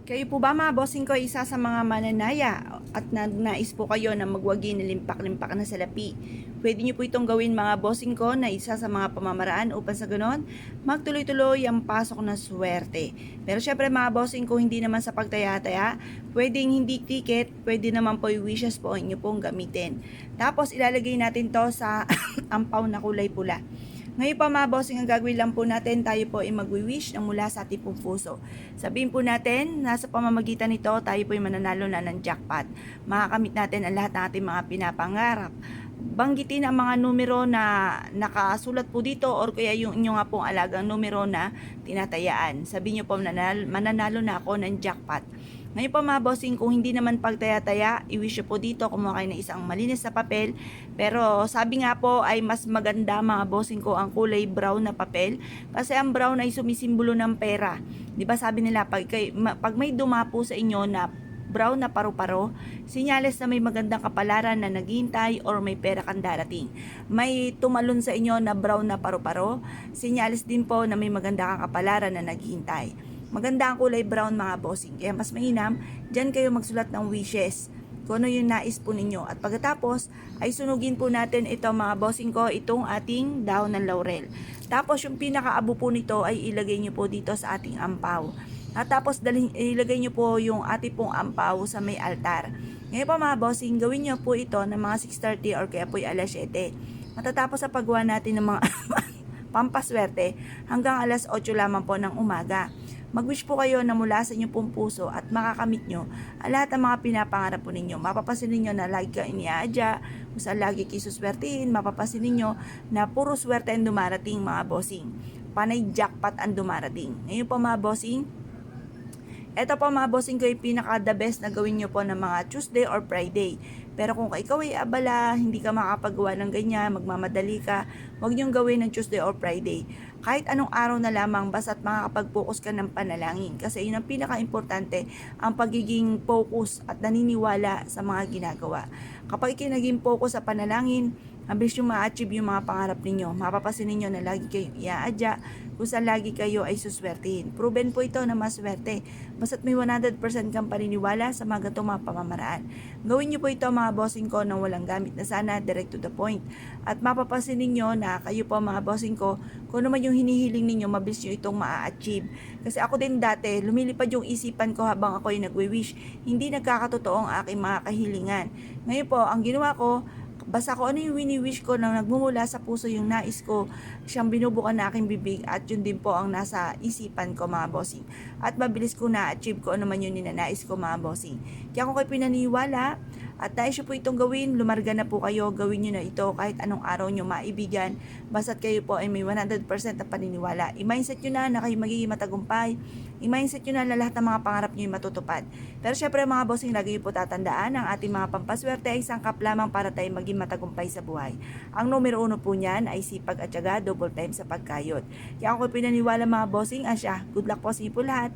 Kayo po ba mga bossing ko isa sa mga mananaya at nais po kayo na magwagi na limpak-limpak na salapi? Pwede niyo po itong gawin mga bossing ko na isa sa mga pamamaraan upang sa ganon magtuloy-tuloy ang pasok na swerte. Pero syempre mga bossing ko hindi naman sa pagtaya-taya, pwedeng hindi ticket, pwede naman po yung wishes po inyo pong gamitin. Tapos ilalagay natin to sa ampaw na kulay pula. Ngayon pa mga bossing, ang gagawin lang po natin, tayo po ay magwi-wish ng mula sa ating pong puso. Sabihin po natin, nasa pamamagitan nito, tayo po ay mananalo na ng jackpot. Makakamit natin ang lahat ng ating mga pinapangarap. Banggitin ang mga numero na nakasulat po dito or kaya yung inyo nga pong alagang numero na tinatayaan. Sabihin nyo po, mananalo na ako ng jackpot. Ngayon po mga bossing, kung hindi naman pagtaya-taya, i-wish po dito, kumuha kayo ng isang malinis na papel. Pero sabi nga po ay mas maganda mga bossing ko ang kulay brown na papel. Kasi ang brown ay sumisimbolo ng pera. Di ba sabi nila, pag may dumapo sa inyo na brown na paru-paro, sinyales na may magandang kapalaran na naghihintay or may pera kang darating. May tumalon sa inyo na brown na paru-paro, sinyales din po na may maganda kang kapalaran na naghihintay. Maganda ang kulay brown mga bossing. Kaya mas mainam, dyan kayo magsulat ng wishes. Kung ano yung nais po ninyo. At pagkatapos, ay sunugin po natin ito mga bossing ko, itong ating dahon ng laurel. Tapos yung pinakaabo po nito ay ilagay nyo po dito sa ating ampaw. At tapos ilagay nyo po yung ating pong ampaw sa may altar. Ngayon po mga bossing, gawin nyo po ito ng mga 6:30 or kaya po yung alas 7. Matatapos sa paggawa natin ng mga pampaswerte hanggang alas 8 lamang po ng umaga. Mag-wish po kayo na mula sa inyong pong puso at makakamit nyo ang lahat ng mga pinapangarap po ninyo. Mapapasin ninyo na lagi kayo iniaadya, kung saan lagi kayo suswertihin, mapapasin ninyo na puro swerte ang dumarating mga bossing. Panay jackpot ang dumarating. Ngayon po mga bossing, ito po mga bossing ko yung pinaka the best na gawin nyo po ng mga Tuesday or Friday. Pero kung ikaw ay abala, hindi ka makapagawa ng ganyan, magmamadali ka, huwag nyong gawin ng Tuesday or Friday. Kahit anong araw na lamang, basta't makakapag-focus ka ng panalangin. Kasi yun ang pinaka-importante, ang pagiging focus at naniniwala sa mga ginagawa. Kapag naging focus sa panalangin, mabilis yung ma-achieve yung mga pangarap ninyo. Mapapasin ninyo na lagi kayong iaadya, kung saan lagi kayo ay suswertihin. Proven po ito na maswerte. Basta't may 100% kang paniniwala sa mga gatong mga pamamaraan. Gawin nyo po ito mga bossing ko nang walang gamit na sana, direct to the point. At mapapasin ninyo na kayo po mga bossing ko, kung naman yung hinihiling ninyo, mabilis nyo itong ma-achieve. Kasi ako din dati, lumilipad yung isipan ko habang ako ay nagwi-wish. Hindi nagkakatotoo ang aking mga kahilingan. Ngayon po, ang ginawa ko, basta ko ano yung wini-wish ko nang nagmumula sa puso yung nais ko, siyang binubukan na aking bibig at yun din po ang nasa isipan ko mga bossing. At mabilis ko na-achieve ko ano man yun ninanais ko mga bossing. Kaya kung kayo pinaniwala at nais po itong gawin, lumarga na po kayo, gawin nyo na ito kahit anong araw nyo maibigan. Basta't kayo po ay may 100% na paniniwala. I-mindset nyo na kayo magiging matagumpay. I-mindset nyo na lahat ng mga pangarap nyo ay matutupad. Pero syempre mga bossing, lagi po tatandaan, ang ating mga pampaswerte ay sangkap lamang para tayo maging matagumpay sa buhay. Ang numero 1 po niyan ay sipag at syaga, double time sa pagkayod. Kaya ako pinaniwala mga bossing, asya, good luck po sa inyo po lahat.